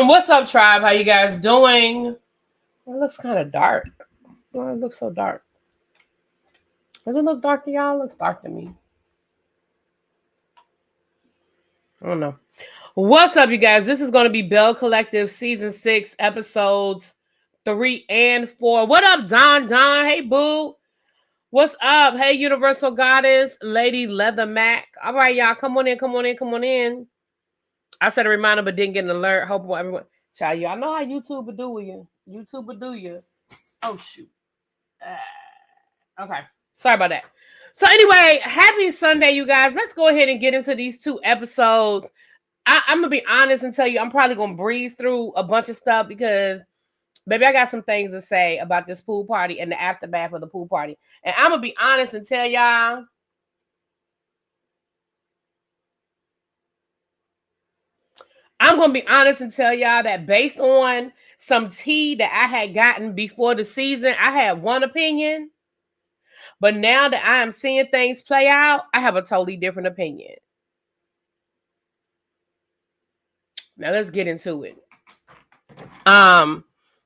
What's up, tribe? How you guys doing? Well, it looks kind of dark. Why it looks so dark? Does it look dark to y'all? It looks dark to me. I don't know. What's up, you guys? This is going to be Belle Collective Season 6, Episodes 3 and 4. What up, Don? Hey, boo. What's up? Hey, Universal Goddess, Lady Leather Mac. All right, y'all. Come on in. I said a reminder, but didn't get an alert. Hope everyone... Child, y'all know how YouTube would do you. Oh, shoot. Okay. Sorry about that. So anyway, happy Sunday, you guys. Let's go ahead and get into these 2 episodes. I'm going to be honest and tell you, I'm probably going to breeze through a bunch of stuff because, baby, I got some things to say about this pool party and the aftermath of the pool party. And I'm going to be honest and tell y'all, that based on some tea that I had gotten before the season, I had one opinion. But now that I am seeing things play out, I have a totally different opinion. Now let's get into it. And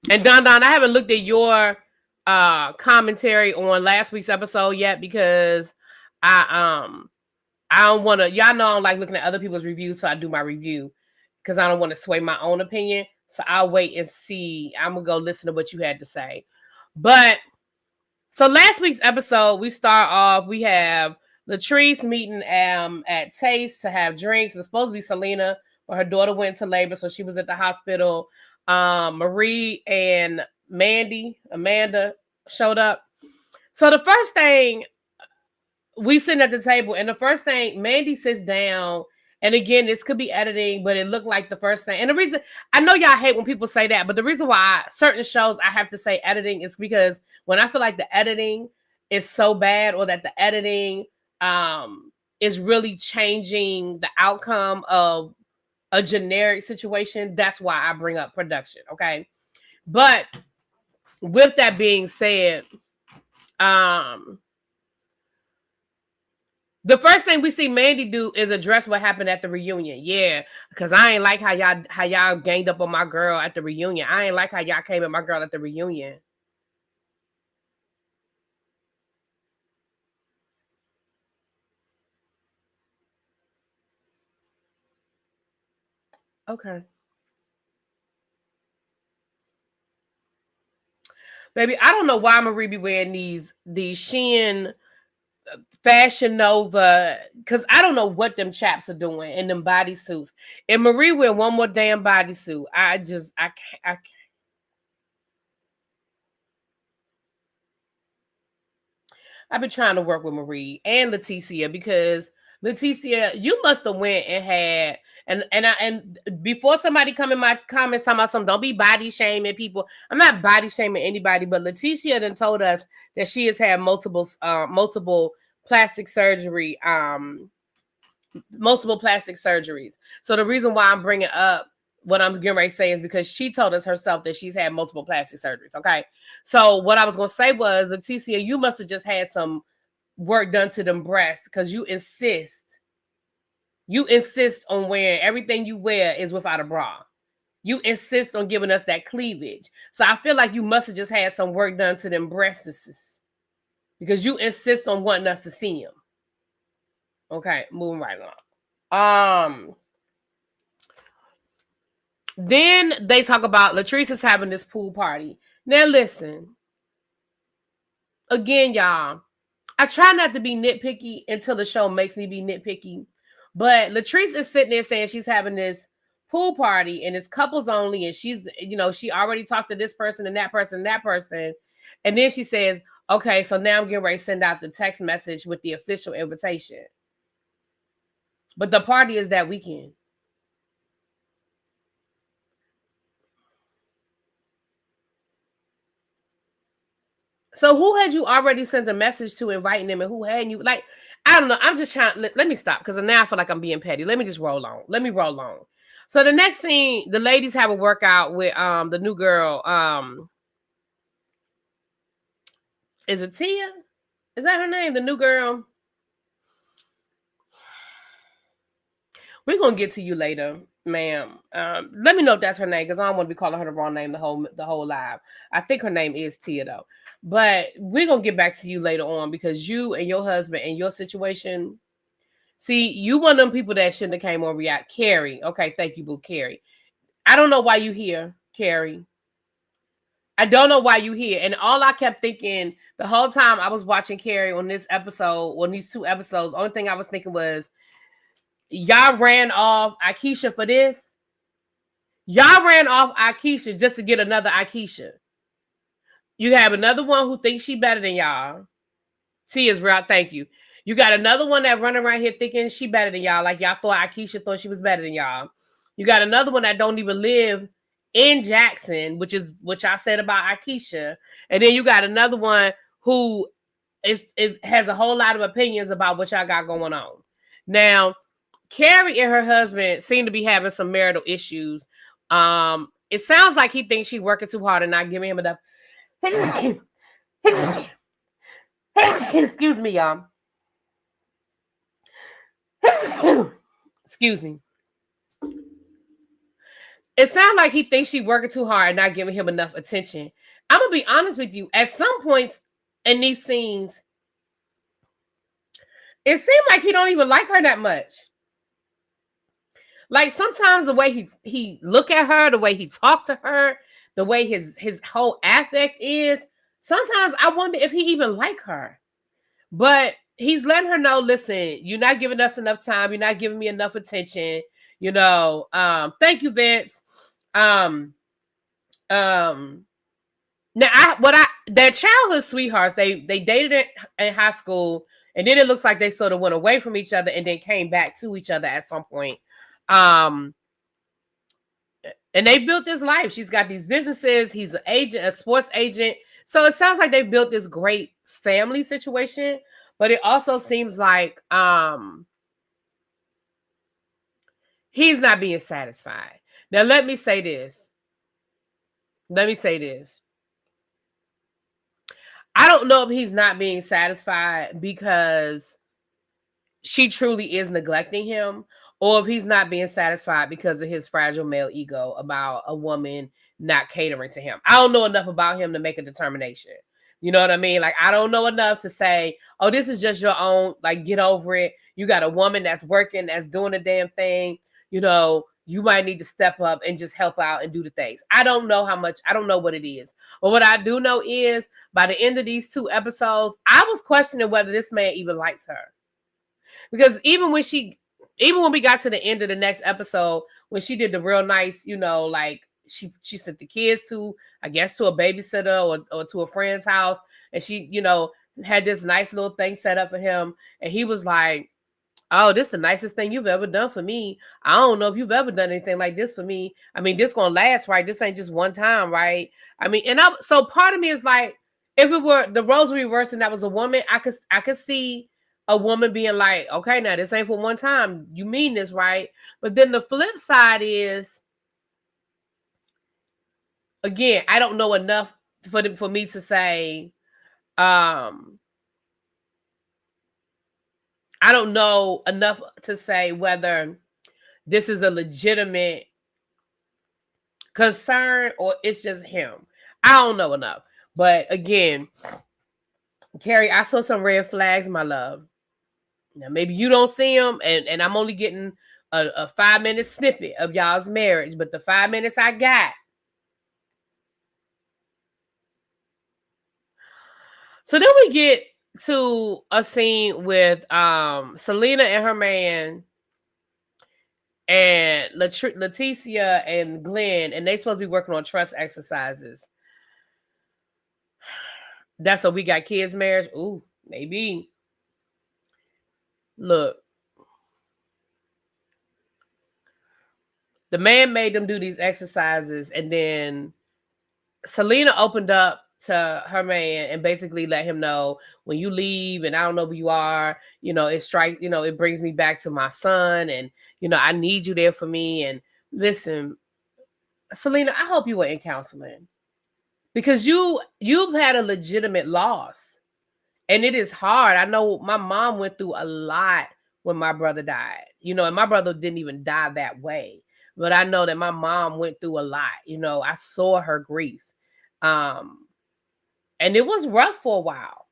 Don, I haven't looked at your commentary on last week's episode yet because I don't want to. Y'all know I don't like looking at other people's reviews, so I do my review because I don't want to sway my own opinion. So I'll wait and see. I'm gonna go listen to what you had to say. But so last week's episode, we start off. We have Latrice meeting at Taste to have drinks. It was supposed to be Selena, but her daughter went into labor, so she was at the hospital. Marie and Amanda showed up. So the first thing, we sitting at the table, and the first thing, Mandy sits down, and again, this could be editing, but it looked like the first thing. And the reason, I know y'all hate when people say that, but the reason why certain shows I have to say editing is because when I feel like the editing is so bad, or that the editing is really changing the outcome of a generic situation, that's why I bring up production, okay? But with that being said, the first thing we see Mandy do is address what happened at the reunion. Yeah, because I ain't like how y'all ganged up on my girl at the reunion. I ain't like how y'all came at my girl at the reunion. Okay. Baby, I don't know why Marie be wearing these Shein Fashion Nova, because I don't know what them chaps are doing in them bodysuits. And Marie wear one more damn bodysuit. I can't. I've been trying to work with Marie and Leticia because Leticia, you must have went and had and before somebody come in my comments talking about something, don't be body shaming people. I'm not body shaming anybody, but Leticia then told us that she has had multiple plastic surgery, multiple plastic surgeries. So the reason why I'm bringing up what I'm getting ready to say is because she told us herself that she's had multiple plastic surgeries. Okay. So what I was going to say was, Leticia, you must have just had some work done to them breasts because you insist on wearing everything you wear is without a bra. You insist on giving us that cleavage. So I feel like you must have just had some work done to them breasts because you insist on wanting us to see them. Okay. Moving right along. Then they talk about Latrice is having this pool party. Now listen, again, y'all, I try not to be nitpicky until the show makes me be nitpicky. But Latrice is sitting there saying she's having this pool party and it's couples only, and she's, she already talked to this person and that person and that person. And then she says, okay, so now I'm getting ready to send out the text message with the official invitation. But the party is that weekend. So who had you already sent a message to inviting them, and who hadn't you? Like, I don't know. I'm just trying. Let me stop because now I feel like I'm being petty. Let me just roll on. So the next scene, the ladies have a workout with the new girl. Is it Tia? Is that her name? The new girl. We're gonna get to you later, ma'am. Let me know if that's her name, because I don't want to be calling her the wrong name the whole live. I think her name is Tia though. But we're gonna get back to you later on, because you and your husband and your situation. See, you one of them people that shouldn't have came on React. Carrie. Okay, thank you, boo. Carrie. I don't know why you here, Carrie. I don't know why you here. And all I kept thinking the whole time I was watching Carrie on this episode, on these 2 episodes, the only thing I was thinking was, y'all ran off Akeisha for this. Y'all ran off Akeisha just to get another Akeisha. You have another one who thinks she better than y'all. Tia's real. Thank you. You got another one that running around here thinking she better than y'all. Like y'all thought Akeisha thought she was better than y'all. You got another one that don't even live in Jackson, which is what y'all said about Akeisha. And then you got another one who has a whole lot of opinions about what y'all got going on. Now, Carrie and her husband seem to be having some marital issues. It sounds like he thinks she's working too hard and not giving him enough. Excuse me, y'all. Excuse me. It sounds like he thinks she's working too hard and not giving him enough attention. I'm gonna be honest with you. At some points in these scenes, it seemed like he don't even like her that much. Like sometimes the way he look at her, the way he talk to her, the way his whole affect is, sometimes I wonder if he even like her. But he's letting her know, listen, you're not giving us enough time. You're not giving me enough attention. You know, thank you, Vince. Now their childhood sweethearts, they dated in high school, and then it looks like they sort of went away from each other and then came back to each other at some point. And they built this life. She's got these businesses. He's an agent, a sports agent. So it sounds like they built this great family situation, but it also seems like he's not being satisfied. Now, let me say this. I don't know if he's not being satisfied because she truly is neglecting him, or if he's not being satisfied because of his fragile male ego about a woman not catering to him. I don't know enough about him to make a determination. You know what I mean? Like, I don't know enough to say, oh, this is just your own, like, get over it. You got a woman that's working, that's doing the damn thing. You know, you might need to step up and just help out and do the things. I don't know how much, I don't know what it is. But what I do know is by the end of these 2 episodes, I was questioning whether this man even likes her. Because even when we got to the end of the next episode, when she did the real nice, you know, like she sent the kids to, I guess, to a babysitter or to a friend's house. And she, you know, had this nice little thing set up for him. And he was like, oh, this is the nicest thing you've ever done for me. I don't know if you've ever done anything like this for me. I mean, this gonna last, right? This ain't just one time, right? I mean, so part of me is like, if it were the roles were reversed and that was a woman, I could see a woman being like, okay, now this ain't for one time. You mean this, right? But then the flip side is, again, I don't know enough for me to say, I don't know enough to say whether this is a legitimate concern or it's just him. I don't know enough. But again, Carrie, I saw some red flags, my love. Now, maybe you don't see them, and I'm only getting a 5-minute snippet of y'all's marriage, but the 5 minutes I got. So then we get to a scene with Selena and her man and Leticia and Glenn, and they supposed to be working on trust exercises. That's what we got kids' marriage. Ooh, maybe. Look. The man made them do these exercises, and then Selena opened up to her man and basically let him know, when you leave and I don't know who you are, you know, it brings me back to my son, and you know, I need you there for me. And listen, Selena, I hope you were in counseling, because you've had a legitimate loss, and it is hard. I know my mom went through a lot when my brother died. And my brother didn't even die that way. But I know that my mom went through a lot. I saw her grief. And it was rough for a while.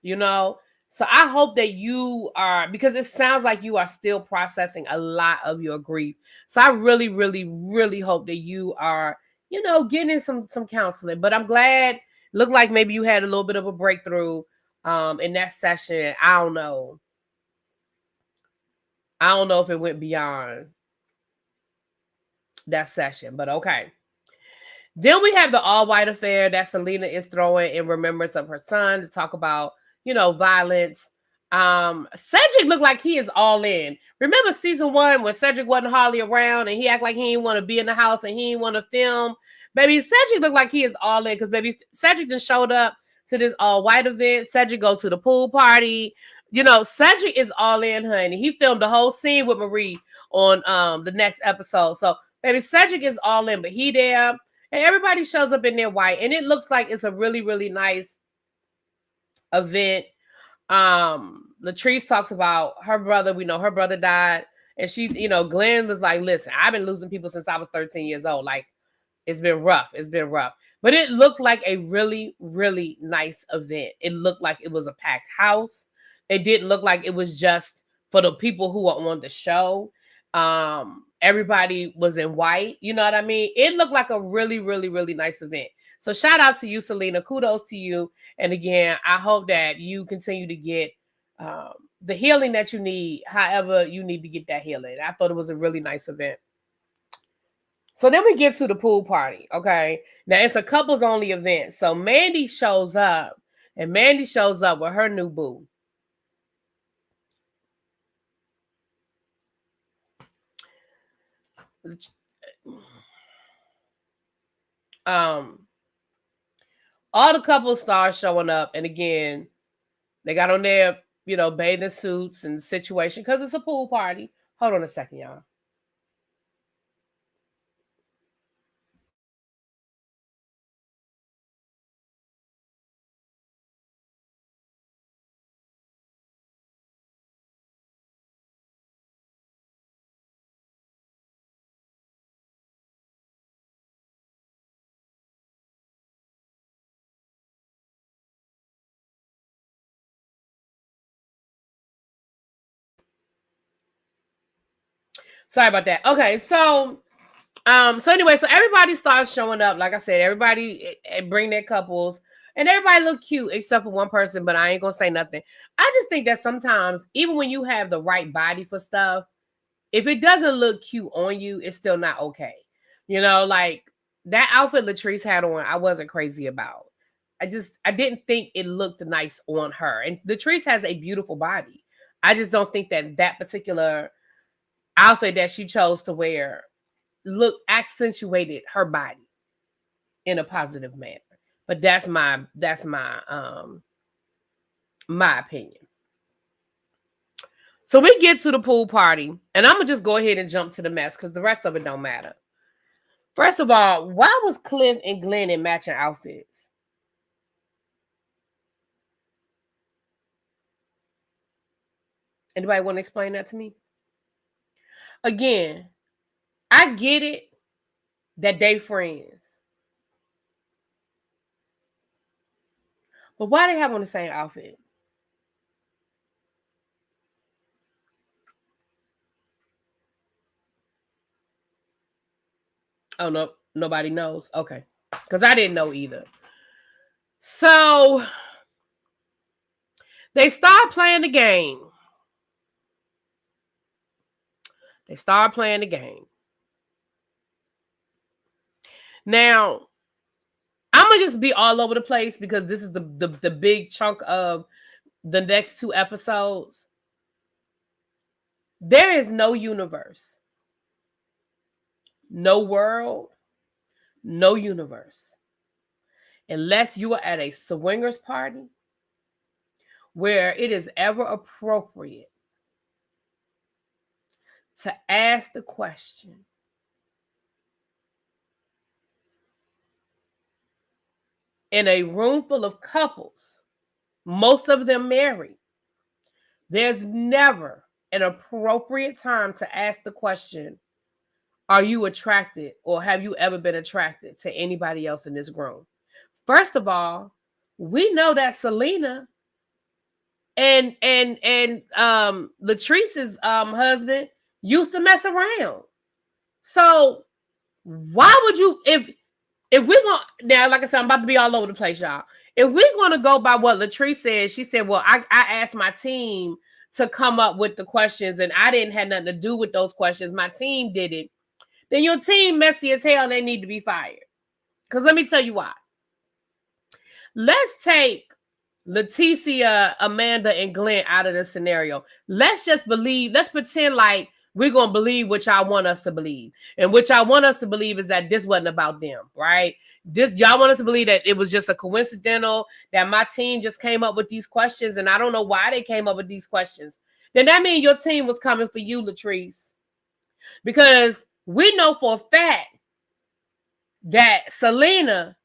So I hope that you are, because it sounds like you are still processing a lot of your grief. So I really, really, really hope that you are, getting some counseling. But I'm glad, looked like maybe you had a little bit of a breakthrough in that session. I don't know if it went beyond that session, but okay. Then we have the all-white affair that Selena is throwing in remembrance of her son to talk about, violence. Cedric looked like he is all in. Remember season 1 when Cedric wasn't hardly around and he acted like he didn't want to be in the house and he didn't want to film? Baby, Cedric looked like he is all in because baby, Cedric just showed up to this all-white event. Cedric go to the pool party. Cedric is all in, honey. He filmed the whole scene with Marie on the next episode. So baby, Cedric is all in, but he there. And everybody shows up in their white. And it looks like it's a really, really nice event. Latrice talks about her brother. We know her brother died. And she, Glenn was like, listen, I've been losing people since I was 13 years old. Like, it's been rough. It's been rough. But it looked like a really, really nice event. It looked like it was a packed house. It didn't look like it was just for the people who are on the show. Everybody was in white. You know what I mean? It looked like a really, really, really nice event. So shout out to you, Selena. Kudos to you. And again, I hope that you continue to get the healing that you need, however you need to get that healing. I thought it was a really nice event. So then we get to the pool party. Okay. Now it's a couples only event. So Mandy shows up and Mandy shows up with her new boo. All the couples start showing up, and again, they got on their, bathing suits and situation because it's a pool party. Hold on a second, y'all. Sorry about that. Okay, so anyway, so everybody starts showing up. Like I said, everybody bring their couples, and everybody look cute except for one person. But I ain't gonna say nothing. I just think that sometimes, even when you have the right body for stuff, if it doesn't look cute on you, it's still not okay. Like that outfit Latrice had on, I wasn't crazy about. I didn't think it looked nice on her. And Latrice has a beautiful body. I just don't think that particular outfit that she chose to wear accentuated her body in a positive manner. But that's my my opinion. So we get to the pool party, and I'm gonna just go ahead and jump to the mess because the rest of it don't matter. First of all, why was Cliff and Glenn in matching outfits? Anybody want to explain that to me? Again, I get it that they friends. But why they have on the same outfit? Oh, no, nobody knows. Okay. Because I didn't know either. So they start playing the game. Now, I'm going to just be all over the place because this is the big chunk of the next 2 episodes. There is no universe, no world, no universe, unless you are at a swingers party where it is ever appropriate to ask the question, in a room full of couples, most of them married, there's never an appropriate time to ask the question, are you attracted or have you ever been attracted to anybody else in this room? First of all, we know that Selena and Latrice's husband used to mess around. So why would you, if we're going to, now, like I said, I'm about to be all over the place, y'all. If we're going to go by what Latrice said, she said, well, I asked my team to come up with the questions and I didn't have nothing to do with those questions. My team did it. Then your team messy as hell and they need to be fired. Because let me tell you why. Let's take Leticia, Amanda, and Glenn out of the scenario. Let's just believe, let's pretend like we're going to believe what y'all want us to believe. And what y'all want us to believe is that this wasn't about them, right? Y'all want us to believe that it was just a coincidental, that my team just came up with these questions and I don't know why they came up with these questions. Then that means your team was coming for you, Latrice. Because we know for a fact that Selena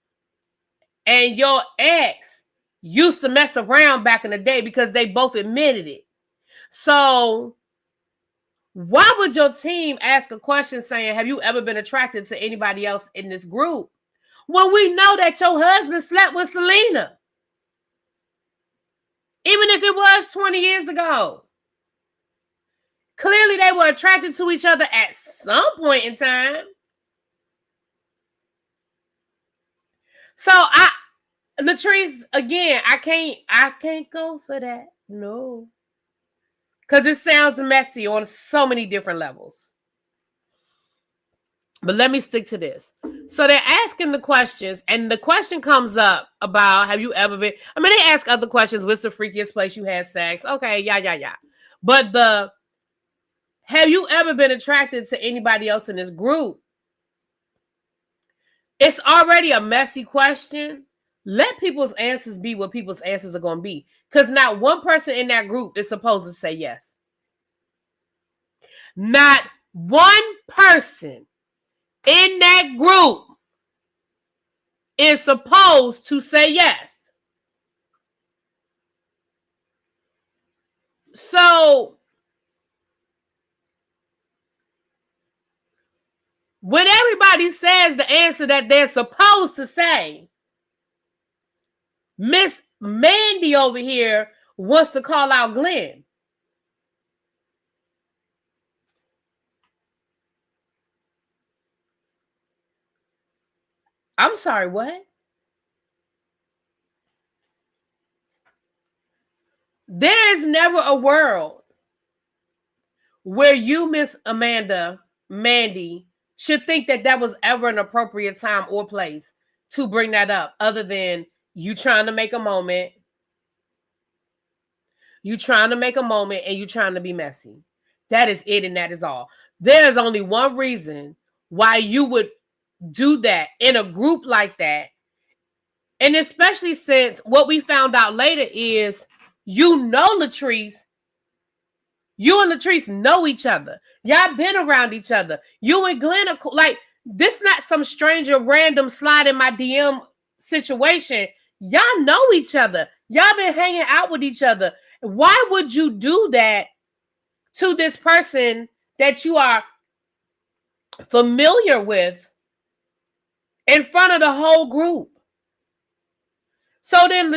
and your ex used to mess around back in the day because they both admitted it. So why would your team ask a question saying, have you ever been attracted to anybody else in this group? When we know that your husband slept with Selena. Even if it was 20 years ago. Clearly they were attracted to each other at some point in time. So Latrice, again, I can't go for that. No. Because it sounds messy on so many different levels. But let me stick to this. So they're asking the questions, and the question comes up about, have you ever been, I mean, they ask other questions. What's the freakiest place you had sex? Okay, yeah. But have you ever been attracted to anybody else in this group? It's already a messy question. Let people's answers be what people's answers are going to be. Because not one person in that group is supposed to say yes. Not one person in that group is supposed to say yes. So when everybody says the answer that they're supposed to say, Miss Mandy over here wants to call out Glenn. I'm sorry, what? There is never a world where you, Miss Mandy, should think that that was ever an appropriate time or place to bring that up, other than you trying to make a moment. You trying to make a moment and you trying to be messy. That is it, and that is all. There's only one reason why you would do that in a group like that. And especially since what we found out later is, Latrice, you and Latrice know each other. Y'all been around each other. You and Glenn are like, this not some stranger random slide in my DM situation. Y'all know each other. Y'all been hanging out with each other. Why would you do that to this person that you are familiar with in front of the whole group? So then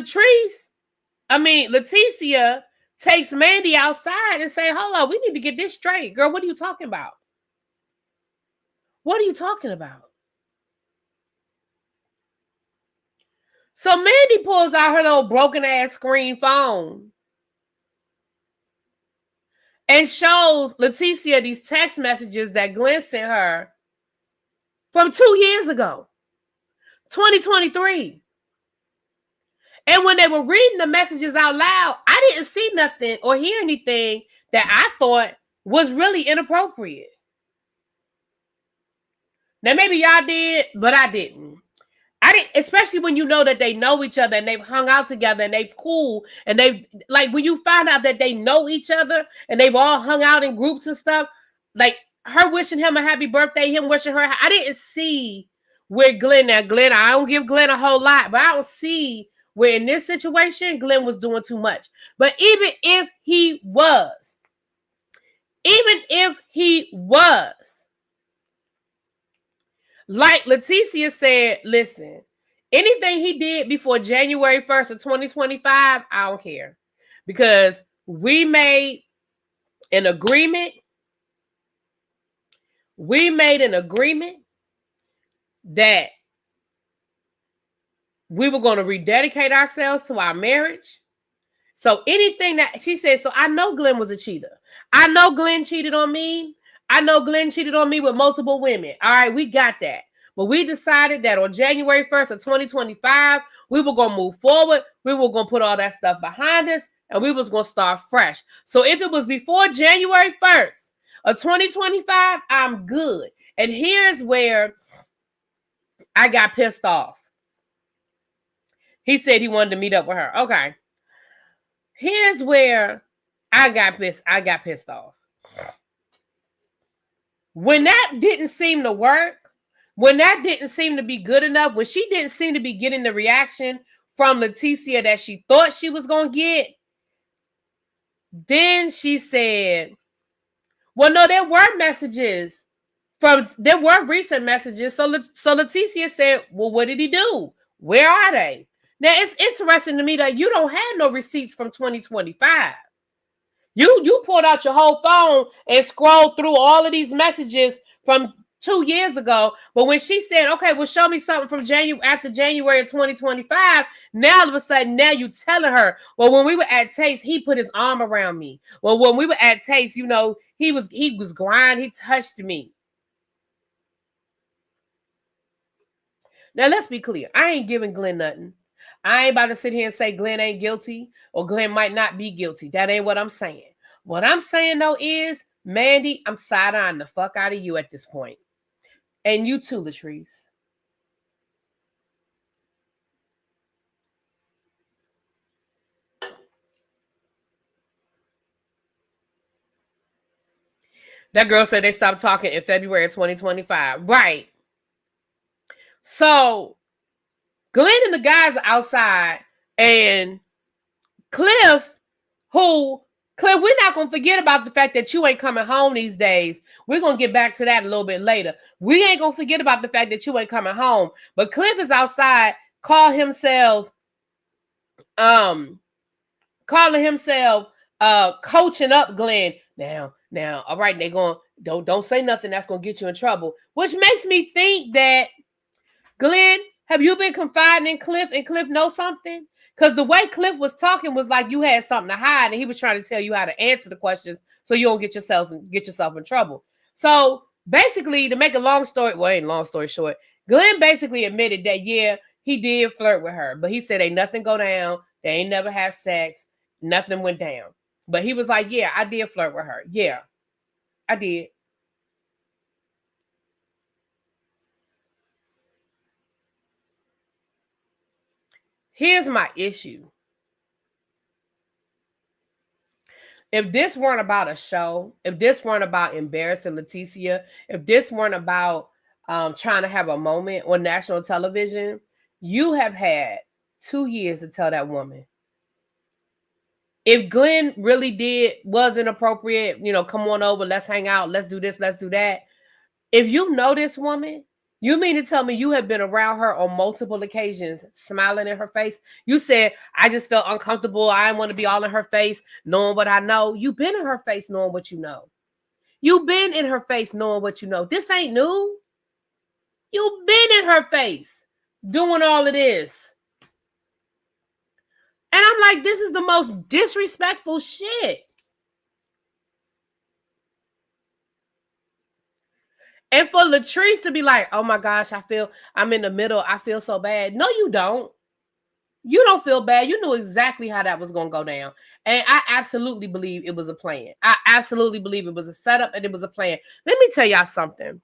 Leticia takes Mandy outside and say, hold on, we need to get this straight. Girl, what are you talking about? What are you talking about? So Mandy pulls out her little broken ass screen phone and shows Leticia these text messages that Glenn sent her from 2 years ago, 2023. And when they were reading the messages out loud, I didn't see nothing or hear anything that I thought was really inappropriate. Now, maybe y'all did, but I didn't. Especially when you know that they know each other and they've hung out together and they've cool. And they, like, when you find out that they know each other and they've all hung out in groups and stuff, like her wishing him a happy birthday, him wishing her, I didn't see where Glenn, I don't give Glenn a whole lot, but I don't see where in this situation, Glenn was doing too much. But even if he was, Even if he was, like Leticia said, listen, anything he did before January 1st of 2025, I don't care. Because we made an agreement. We made an agreement that we were going to rededicate ourselves to our marriage. So anything that she said, so I know Glenn was a cheater. I know Glenn cheated on me. I know Glenn cheated on me with multiple women. All right, we got that. But we decided that on January 1st of 2025, we were going to move forward. We were going to put all that stuff behind us, and we was going to start fresh. So if it was before January 1st of 2025, I'm good. And here's where I got pissed off. He said he wanted to meet up with her. Okay. Here's where I got pissed off. When that didn't seem to work, when that didn't seem to be good enough, when she didn't seem to be getting the reaction from Leticia that she thought she was going to get, then she said, well, no, there were messages there were recent messages. So Leticia said, well, what did he do? Where are they? Now, it's interesting to me that you don't have no receipts from 2025. You pulled out your whole phone and scrolled through all of these messages from 2 years ago. But when she said, okay, well, show me something from after January of 2025, now all of a sudden, now you telling her, well, when we were at Taste, he put his arm around me. Well, when we were at Taste, you know, he was grind, he touched me. Now, let's be clear. I ain't giving Glenn nothing. I ain't about to sit here and say Glenn ain't guilty or Glenn might not be guilty. That ain't what I'm saying. What I'm saying, though, is, Mandy, I'm side-eyeing the fuck out of you at this point. And you too, Latrice. That girl said they stopped talking in February of 2025. Right. So, Glenn and the guys are outside, and Cliff, we're not going to forget about the fact that you ain't coming home these days. We're going to get back to that a little bit later. We ain't going to forget about the fact that you ain't coming home. But Cliff is outside calling himself coaching up Glenn. Now, all right, they're going, don't say nothing that's going to get you in trouble. Which makes me think that, Glenn, have you been confiding in Cliff and Cliff know something? Because the way Cliff was talking was like you had something to hide, and he was trying to tell you how to answer the questions so you don't get yourself in trouble. So basically, to make a long story short, Glenn basically admitted that, yeah, he did flirt with her, but he said ain't nothing go down. They ain't never have sex. Nothing went down. But he was like, yeah, I did flirt with her. Yeah, I did. Here's my issue. If this weren't about a show, if this weren't about embarrassing Leticia, if this weren't about trying to have a moment on national television, you have had 2 years to tell that woman. If Glenn really was inappropriate, come on over, let's hang out, let's do this, let's do that. If you know this woman, you mean to tell me you have been around her on multiple occasions, smiling in her face? You said, I just felt uncomfortable. I didn't want to be all in her face, knowing what I know. You've been in her face knowing what you know. You've been in her face knowing what you know. This ain't new. You've been in her face doing all of this. And I'm like, this is the most disrespectful shit. And for Latrice to be like, oh my gosh, I'm in the middle. I feel so bad. No, you don't. You don't feel bad. You knew exactly how that was going to go down. And I absolutely believe it was a plan. I absolutely believe it was a setup and it was a plan. Let me tell y'all something.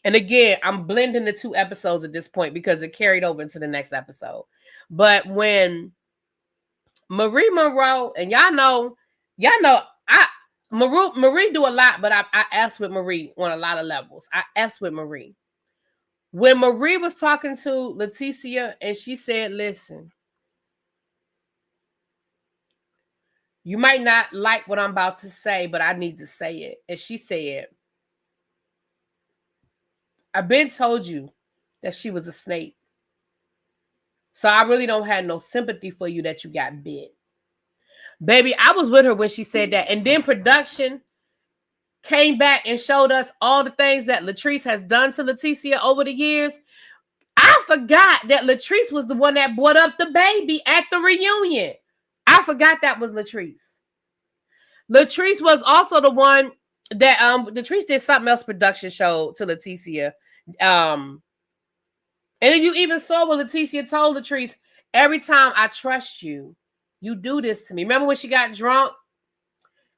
And again, I'm blending the 2 episodes at this point because it carried over into the next episode. But when Marie Monroe, and y'all know, Marie do a lot, but I F's with Marie on a lot of levels. I F's with Marie. When Marie was talking to Leticia and she said, listen, You might not like what I'm about to say, but I need to say it. And she said, I've been told you that she was a snake. So I really don't have no sympathy for you that you got bit. Baby, I was with her when she said that. And then production came back and showed us all the things that Latrice has done to Leticia over the years. I forgot that Latrice was the one that brought up the baby at the reunion. I forgot that was Latrice. Latrice was also the one that Latrice did something else production show to Leticia. And then you even saw what Leticia told Latrice, every time I trust you, you do this to me. Remember when she got drunk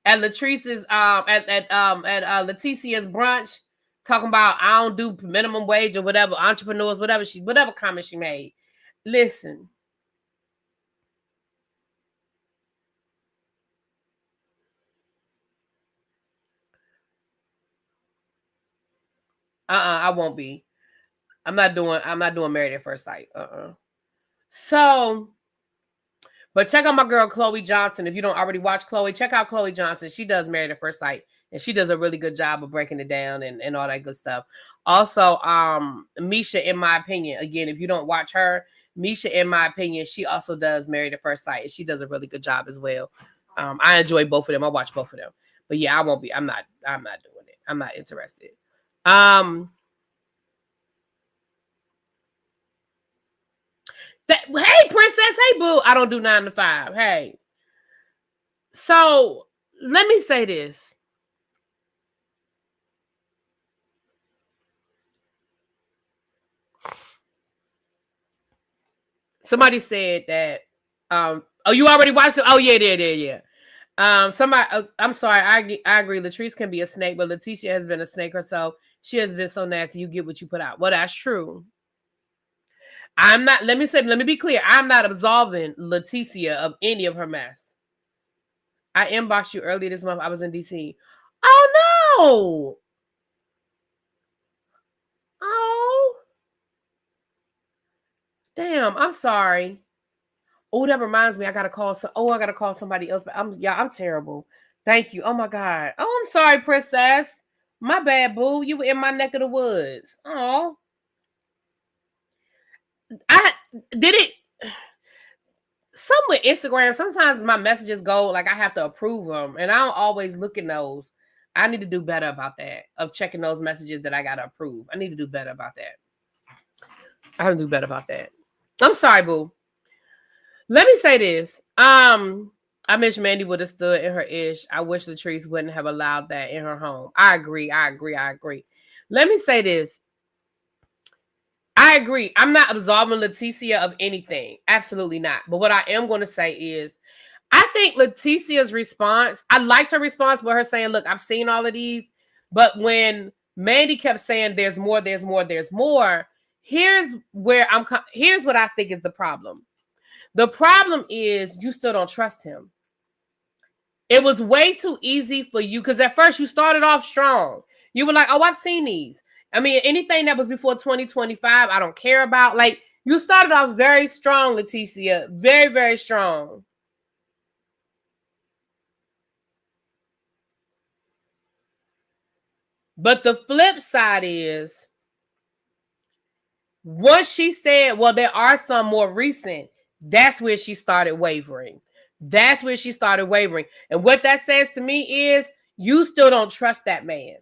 at Latrice's at Leticia's brunch, talking about I don't do minimum wage or whatever, entrepreneurs, whatever comment she made. Listen. I won't be. I'm not doing Married at First Sight. So, but check out my girl Chloe Johnson. If you don't already watch Chloe, check out Chloe Johnson. She does Married at First Sight, and she does a really good job of breaking it down and all that good stuff. Also, Misha, in my opinion, again, if you don't watch her, Misha, in my opinion, she also does Married at First Sight, and she does a really good job as well. I enjoy both of them. I watch both of them. But yeah, I won't be. I'm not doing it. I'm not interested. Hey, princess. Hey, boo. I don't do 9 to 5. Hey. So let me say this. Somebody said that. Oh, you already watched it? Oh, yeah. I'm sorry. I agree. Latrice can be a snake, but Leticia has been a snake herself. She has been so nasty. You get what you put out. Well, that's true. I'm not. Let me be clear. I'm not absolving Leticia of any of her mess. I inboxed you earlier this month. I was in DC. Oh no! Oh, damn. I'm sorry. Oh, that reminds me. I gotta call somebody else. But I'm terrible. Thank you. Oh my God. Oh, I'm sorry, princess. My bad, boo. You were in my neck of the woods. Oh, I did it. Some with Instagram, sometimes my messages go like I have to approve them, and I don't always look at those. I need to do better about that, of checking those messages that I gotta approve. I need to do better about that. I have to do better about that. I'm sorry, boo. Let me say this. I wish Mandy would have stood in her ish. I wish Latrice wouldn't have allowed that in her home. I agree. Let me say this. I agree. I'm not absolving Leticia of anything. Absolutely not. But what I am going to say is, I think Leticia's response, I liked her response with her saying, look, I've seen all of these. But when Mandy kept saying there's more, here's what I think is the problem. The problem is you still don't trust him. It was way too easy for you because at first you started off strong. You were like, oh, I've seen these. I mean, anything that was before 2025, I don't care about. Like, you started off very strong, Leticia. Very, very strong. But the flip side is, once she said, well, there are some more recent, that's where she started wavering. And what that says to me is, you still don't trust that man.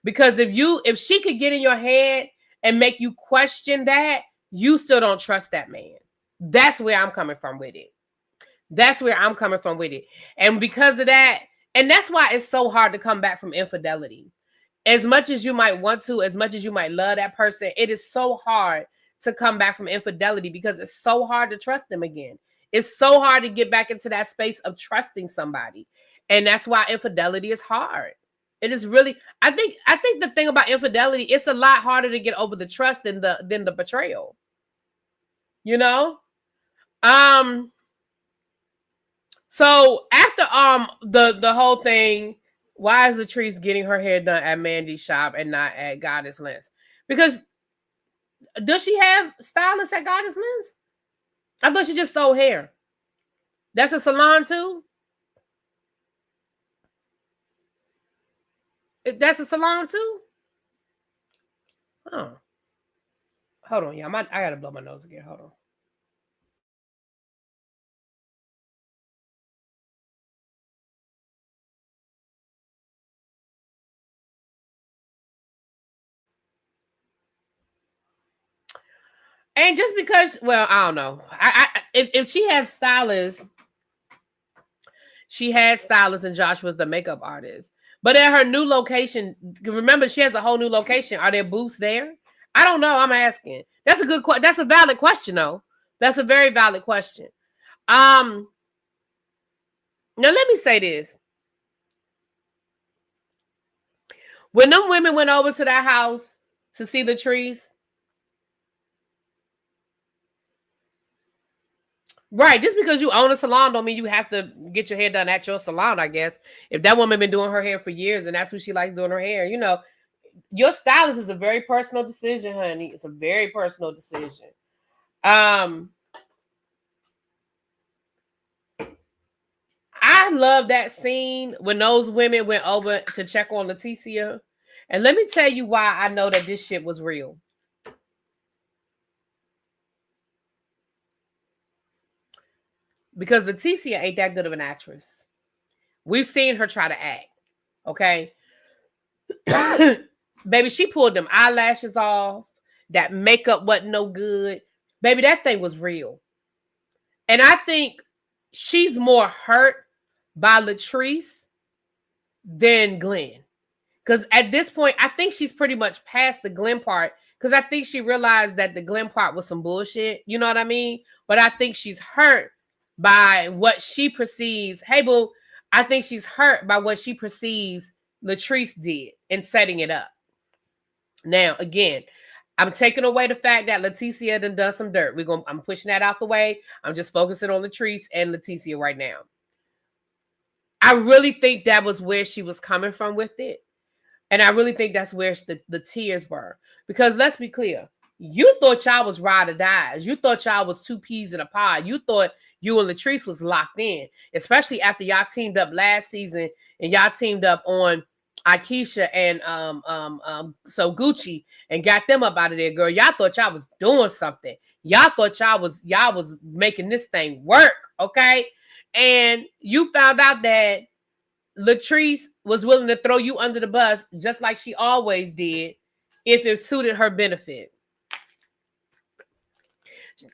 Because if she could get in your head and make you question that, you still don't trust that man. That's where I'm coming from with it. And because of that, and that's why it's so hard to come back from infidelity. As much as you might want to, as much as you might love that person, it is so hard to come back from infidelity because it's so hard to trust them again. It's so hard to get back into that space of trusting somebody. And that's why infidelity is hard. It is really, I think the thing about infidelity, it's a lot harder to get over the trust than the betrayal. You know? So after the whole thing, why is Latrice getting her hair done at Mandy's shop and not at Goddess Lens? Because does she have stylists at Goddess Lens? I thought she just sold hair. That's a salon too? That's a salon too? Oh. Hold on, y'all. I gotta blow my nose again. Hold on. And just because, well, I don't know. If she has stylists, she had stylists, and Josh was the makeup artist. But at her new location, remember she has a whole new location. Are there booths there? I don't know. I'm asking. That's a good question. That's a valid question, though. That's a very valid question. Now let me say this. When them women went over to that house to see the trees, right? Just because you own a salon don't mean you have to get your hair done at your salon, I guess. If that woman been doing her hair for years and that's who she likes doing her hair, you know, your stylist is a very personal decision, honey. It's a very personal decision. I love that scene when those women went over to check on Leticia. And let me tell you why I know that this shit was real. Because Leticia ain't that good of an actress. We've seen her try to act. Okay. Baby, she pulled them eyelashes off. That makeup wasn't no good. Baby, that thing was real. And I think she's more hurt by Latrice than Glenn. Because at this point, I think she's pretty much past the Glenn part. Because I think she realized that the Glenn part was some bullshit. You know what I mean? But I think she's hurt by what she perceives. Hey, boo, I think she's hurt by what she perceives Latrice did in setting it up. Now, again, I'm taking away the fact that Leticia done some dirt. I'm pushing that out the way. I'm just focusing on Latrice and Leticia right now. I really think that was where she was coming from with it. And I really think that's where the tears were. Because let's be clear. You thought y'all was ride or dies. You thought y'all was two peas in a pod. You thought you and Latrice was locked in. Especially after y'all teamed up last season and y'all teamed up on Akeisha and so Gucci and got them up out of there, girl. Y'all thought y'all was doing something. Y'all thought y'all was making this thing work, okay? And you found out that Latrice was willing to throw you under the bus just like she always did if it suited her benefit.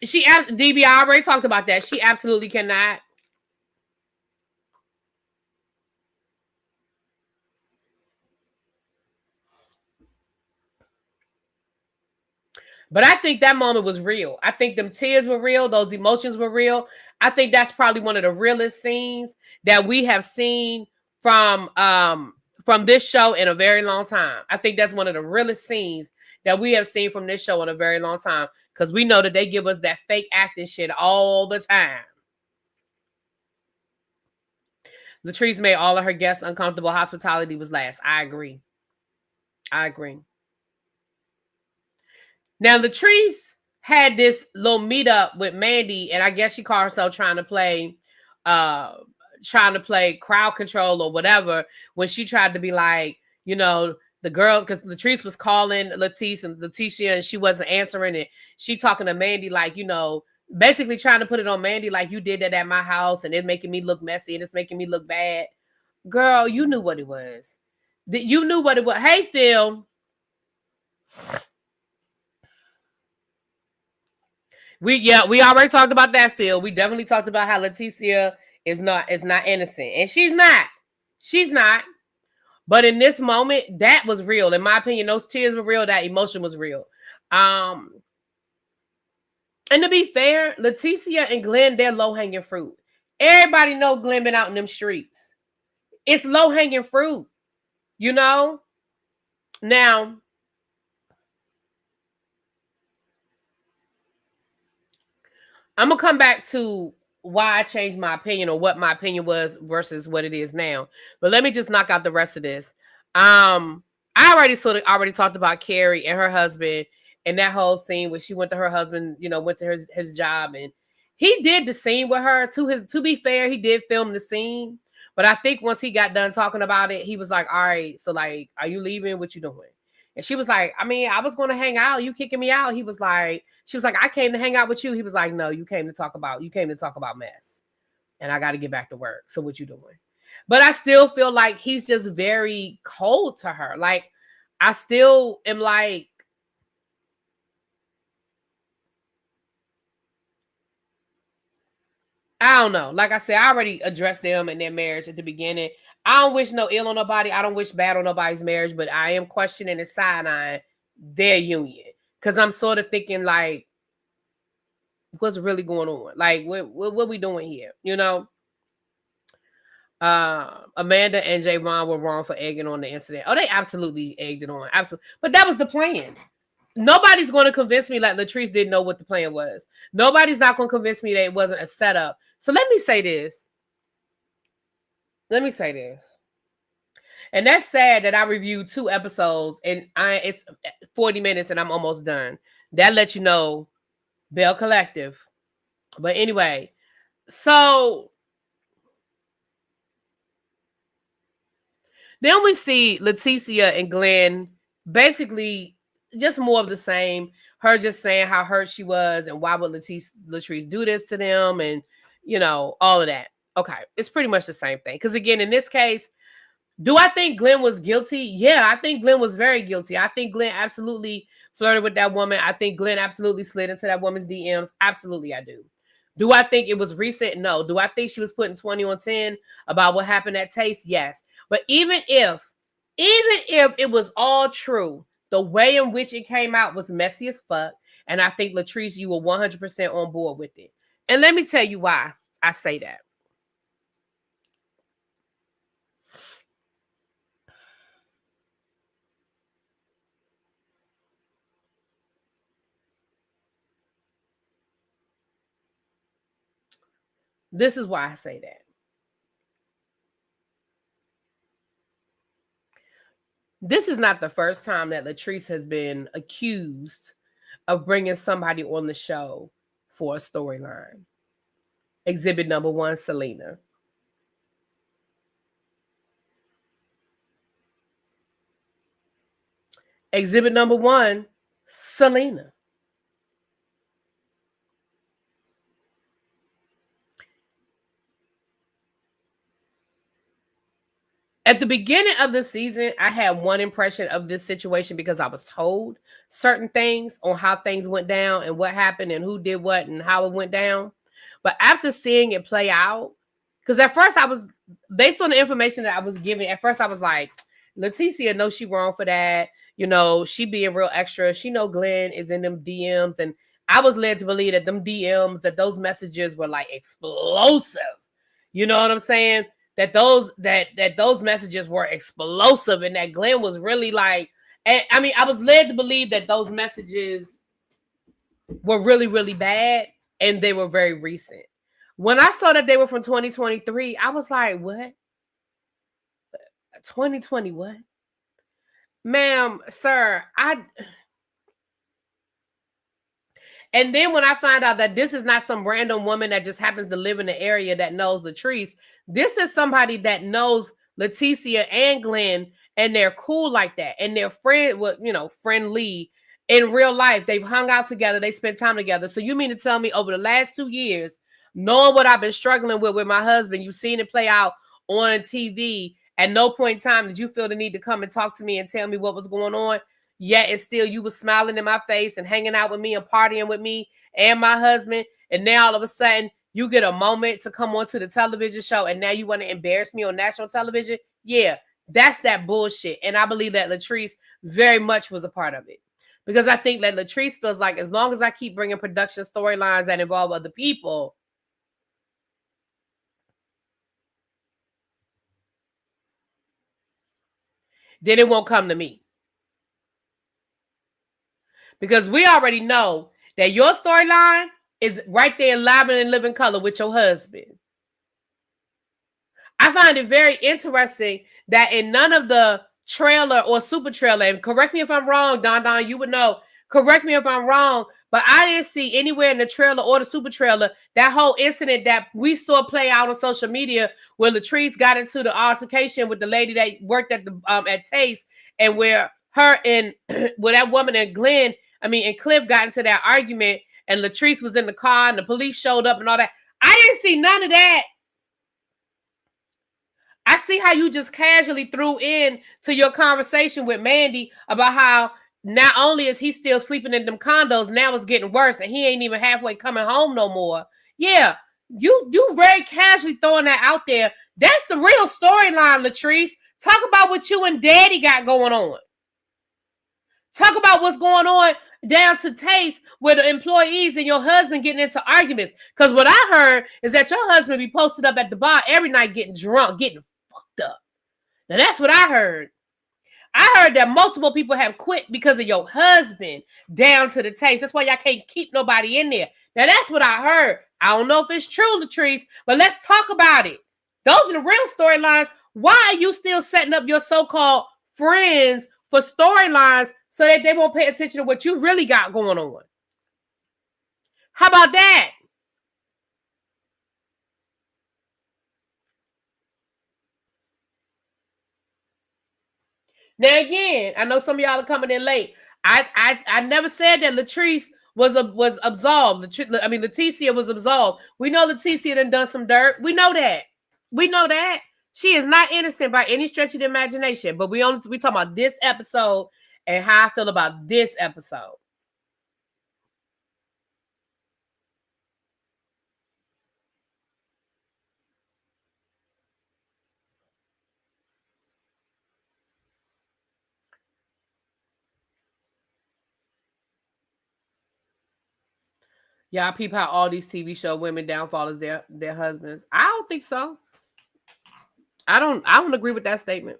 DB, I already talked about that. She absolutely cannot. But I think that moment was real. I think them tears were real. Those emotions were real. I think that's probably one of the realest scenes that we have seen from this show in a very long time. I think that's one of the realest scenes that we have seen from this show in a very long time. Because we know that they give us that fake acting shit all the time. Latrice made all of her guests uncomfortable. Hospitality was last. I agree. Now, Latrice had this little meetup with Mandy, and I guess she called herself trying to play crowd control or whatever, when she tried to be like, you know, the girls, because Latrice was calling Leticia and she wasn't answering it. She talking to Mandy like, you know, basically trying to put it on Mandy like, you did that at my house and it's making me look messy and it's making me look bad. Girl, you knew what it was. You knew what it was. Hey, Phil. We already talked about that, Phil. We definitely talked about how Leticia is not innocent. And she's not. But in this moment, that was real. In my opinion, those tears were real. That emotion was real. And to be fair, Leticia and Glenn, they're low-hanging fruit. Everybody know Glenn been out in them streets. It's low-hanging fruit, you know? Now, I'm going to come back to why I changed my opinion or what my opinion was versus what it is now. But let me just knock out the rest of this. I already talked about Carrie and her husband and that whole scene where she went to her husband, you know, went to his job, and he did the scene with her. To be fair, he did film the scene, But I think once he got done talking about it, he was like, all right, so like, are you leaving? What you doing? And she was like, I mean, I was going to hang out. You kicking me out? He was like, she was like, I came to hang out with you. He was like, no, you came to talk about mess. And I got to get back to work. So what you doing? But I still feel like he's just very cold to her. Like, I still am like, I don't know. Like I said, I already addressed them and their marriage at the beginning. I don't wish no ill on nobody. I don't wish bad on nobody's marriage, but I am questioning and side-eyeing their union. Because I'm sort of thinking, like, what's really going on? Like, what we doing here? You know? Amanda and Javon were wrong for egging on the incident. Oh, they absolutely egged it on. Absolutely. But that was the plan. Nobody's going to convince me like Latrice didn't know what the plan was. Nobody's not going to convince me that it wasn't a setup. So let me say this. And that's sad that I reviewed 2 episodes and it's 40 minutes and I'm almost done. That lets you know Belle Collective. But anyway, so then we see Leticia and Glenn basically just more of the same. Her just saying how hurt she was and why would Latrice do this to them and, you know, all of that. Okay, it's pretty much the same thing. Because again, in this case, do I think Glenn was guilty? Yeah, I think Glenn was very guilty. I think Glenn absolutely flirted with that woman. I think Glenn absolutely slid into that woman's DMs. Absolutely, I do. Do I think it was recent? No. Do I think she was putting 20 on 10 about what happened at Taste? Yes. But even if it was all true, the way in which it came out was messy as fuck. And I think, Latrice, you were 100% on board with it. And let me tell you why I say that. This is why I say that. This is not the first time that Latrice has been accused of bringing somebody on the show for a storyline. Exhibit number 1, Selena. Exhibit number 1, Selena. At the beginning of the season, I had one impression of this situation because I was told certain things on how things went down and what happened and who did what and how it went down. But after seeing it play out, because at first I was, based on the information that I was given, at first I was like, Leticia knows she wrong for that. You know, she being real extra. She know Glenn is in them DMs. And I was led to believe that them DMs, that those messages were like explosive. You know what I'm saying? That those messages were explosive and that Glenn was really like, I mean, I was led to believe that those messages were really, really bad and they were very recent. When I saw that they were from 2023, I was like, what? 2020 what? Ma'am, sir, and then when I find out that this is not some random woman that just happens to live in the area that knows Latrice, this is somebody that knows Leticia and Glenn, and they're cool like that. And they're friendly in real life. They've hung out together. They spent time together. So you mean to tell me over the last 2 years, knowing what I've been struggling with my husband, you've seen it play out on TV. At no point in time did you feel the need to come and talk to me and tell me what was going on? Yet it's still you was smiling in my face and hanging out with me and partying with me and my husband. And now all of a sudden you get a moment to come onto the television show and now you want to embarrass me on national television? Yeah, that's that bullshit. And I believe that Latrice very much was a part of it. Because I think that Latrice feels like as long as I keep bringing production storylines that involve other people, then it won't come to me. Because we already know that your storyline is right there live and in living color with your husband. I find it very interesting that in none of the trailer or super trailer, and correct me if I'm wrong, Don, you would know. Correct me if I'm wrong, but I didn't see anywhere in the trailer or the super trailer that whole incident that we saw play out on social media where Latrice got into the altercation with the lady that worked at the at Taste, and where her and where that woman and Cliff got into that argument, and Latrice was in the car and the police showed up and all that. I didn't see none of that. I see how you just casually threw in to your conversation with Mandy about how not only is he still sleeping in them condos, now it's getting worse and he ain't even halfway coming home no more. Yeah, you very casually throwing that out there. That's the real storyline, Latrice. Talk about what you and Daddy got going on. Talk about what's going on down to Taste with the employees and your husband getting into arguments. Because what I heard is that your husband be posted up at the bar every night getting drunk, getting fucked up. Now that's what I heard. I heard that multiple people have quit because of your husband down to the Taste. That's why y'all can't keep nobody in there. Now that's what I heard. I don't know if it's true, Latrice, but let's talk about it. Those are the real storylines. Why are you still setting up your so-called friends for storylines so that they won't pay attention to what you really got going on? How about that? Now again, I know some of y'all are coming in late. I never said that Latrice was absolved. Leticia was absolved. We know Leticia done some dirt. We know that. We know that. She is not innocent by any stretch of the imagination. But we talking about this episode and how I feel about this episode. Y'all peep how all these TV show women downfall is their husbands. I don't think so. I don't agree with that statement.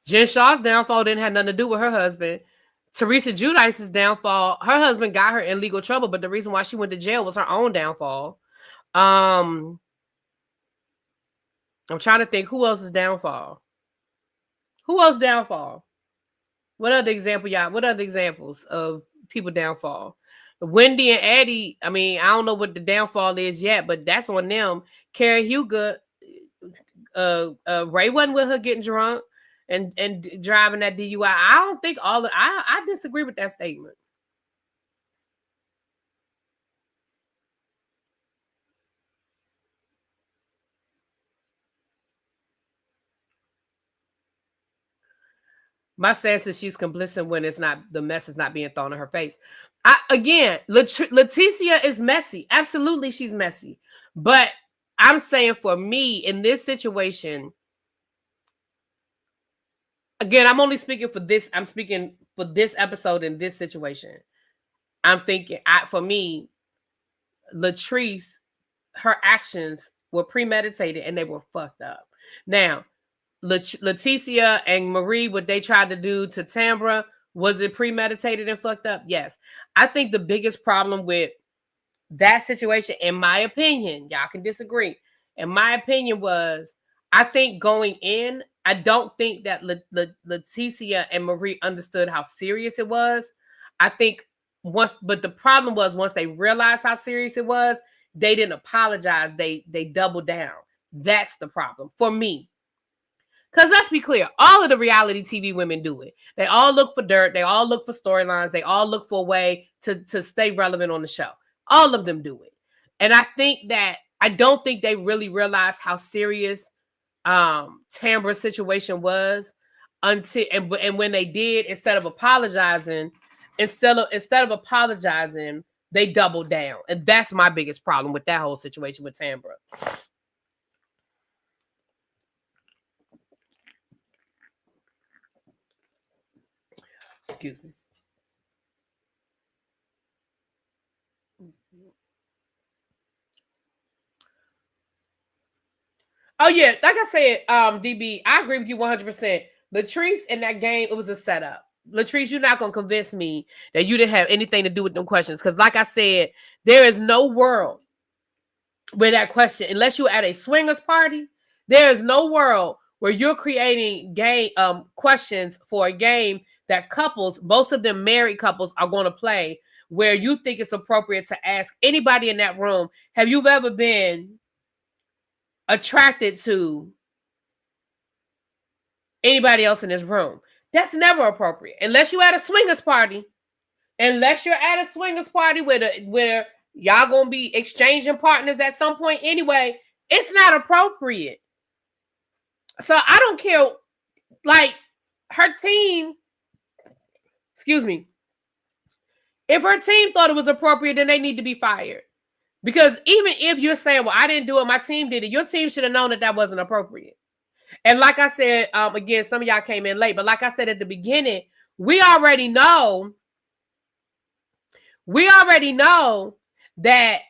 Jen Shaw's downfall didn't have nothing to do with her husband. Teresa Giudice's downfall, her husband got her in legal trouble, but the reason why she went to jail was her own downfall. I'm trying to think who else's downfall. Who else downfall? What other examples of people downfall? Wendy and Eddie, I don't know what the downfall is yet, but that's on them. Carrie Huger, Ray wasn't with her getting drunk and driving that DUI. I don't think I disagree with that statement. My stance is she's complicit when the mess is not being thrown in her face. Leticia is messy. Absolutely, she's messy. But I'm saying for me in this situation, again, I'm only speaking for this. I'm speaking for this episode in this situation. I'm thinking, for me, Latrice, her actions were premeditated and they were fucked up. Now, Leticia and Marie, what they tried to do to Tambra, was it premeditated and fucked up? Yes. I think the biggest problem with that situation, in my opinion, y'all can disagree. In my opinion was, I think going in, I don't think that Leticia and Marie understood how serious it was. I think but the problem was once they realized how serious it was, they didn't apologize. They doubled down. That's the problem for me. Because let's be clear, all of the reality TV women do it. They all look for dirt. They all look for storylines. They all look for a way to stay relevant on the show. All of them do it. And I don't think they really realized how serious Tambra's situation was until when they did, instead of apologizing, they doubled down. And that's my biggest problem with that whole situation with Tambra. Excuse me. Oh yeah, like I said, DB, I agree with you 100%. Latrice in that game, it was a setup. Latrice, you're not gonna convince me that you didn't have anything to do with them questions, because like I said, there is no world with that question. Unless you're at a swingers party, there is no world where you're creating game questions for a game that couples, most of them married couples, are going to play, where you think it's appropriate to ask anybody in that room, have you ever been attracted to anybody else in this room? That's never appropriate. Unless you're at a swingers party. Unless you're at a swingers party where y'all gonna be exchanging partners at some point anyway, it's not appropriate. So I don't care. Like, her team, excuse me, if her team thought it was appropriate, then they need to be fired. Because even if you're saying, well, I didn't do it, my team did it, your team should have known that that wasn't appropriate. And like I said, again, some of y'all came in late, but like I said at the beginning, we already know that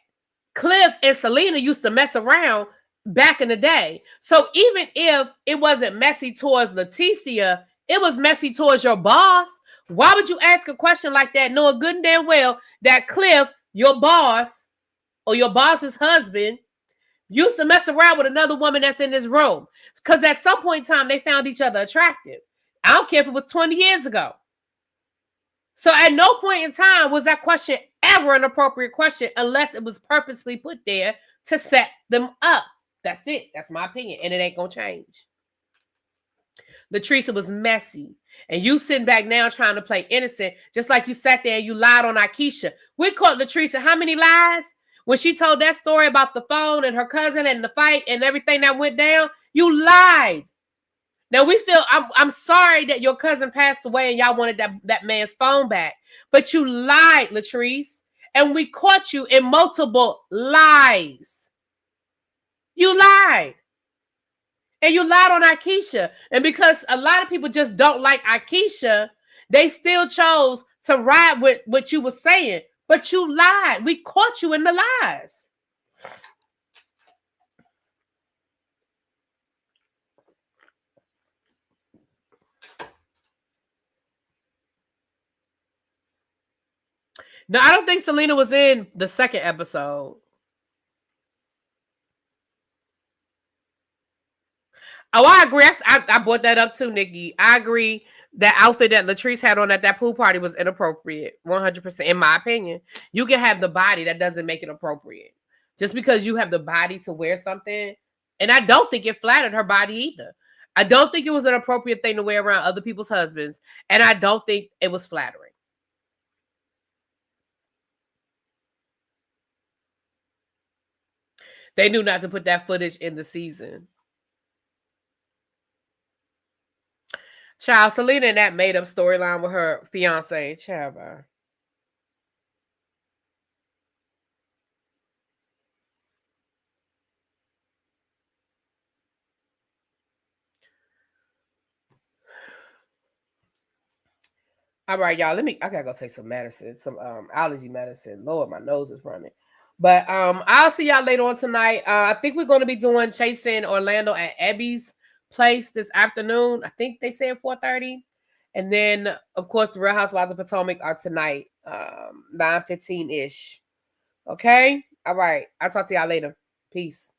Cliff and Selena used to mess around back in the day. So even if it wasn't messy towards Leticia, it was messy towards your boss. Why would you ask a question like that, knowing good and damn well that Cliff, your boss, or your boss's husband, used to mess around with another woman that's in this room? Because at some point in time, they found each other attractive. I don't care if it was 20 years ago. So at no point in time was that question ever an appropriate question unless it was purposely put there to set them up. That's it. That's my opinion. And it ain't going to change. Latricia was messy. And you sitting back now trying to play innocent, just like you sat there and you lied on Akeisha. We caught Latricia how many lies? When she told that story about the phone and her cousin and the fight and everything that went down, you lied. Now we feel, I'm sorry that your cousin passed away and y'all wanted that man's phone back. But you lied, Latrice. And we caught you in multiple lies. You lied. And you lied on Akeisha. And because a lot of people just don't like Akeisha, they still chose to ride with what you were saying. But you lied. We caught you in the lies. No, I don't think Selena was in the second episode. Oh, I agree. I brought that up too, Nikki. I agree. That outfit that Latrice had on at that pool party was inappropriate. 100%, in my opinion. You can have the body. That doesn't make it appropriate. Just because you have the body to wear something. And I don't think it flattered her body either. I don't think it was an appropriate thing to wear around other people's husbands. And I don't think it was flattering. They knew not to put that footage in the season. Child, Selena in that made-up storyline with her fiance. Child, bro. All right, y'all. I gotta go take some medicine, some allergy medicine. Lord, my nose is running. But I'll see y'all later on tonight. I think we're gonna be doing Chasing Orlando at Abby's place this afternoon. I think they said 4:30. And then, of course, the Real Housewives of Potomac are tonight, 9:15-ish. Okay? All right. I'll talk to y'all later. Peace.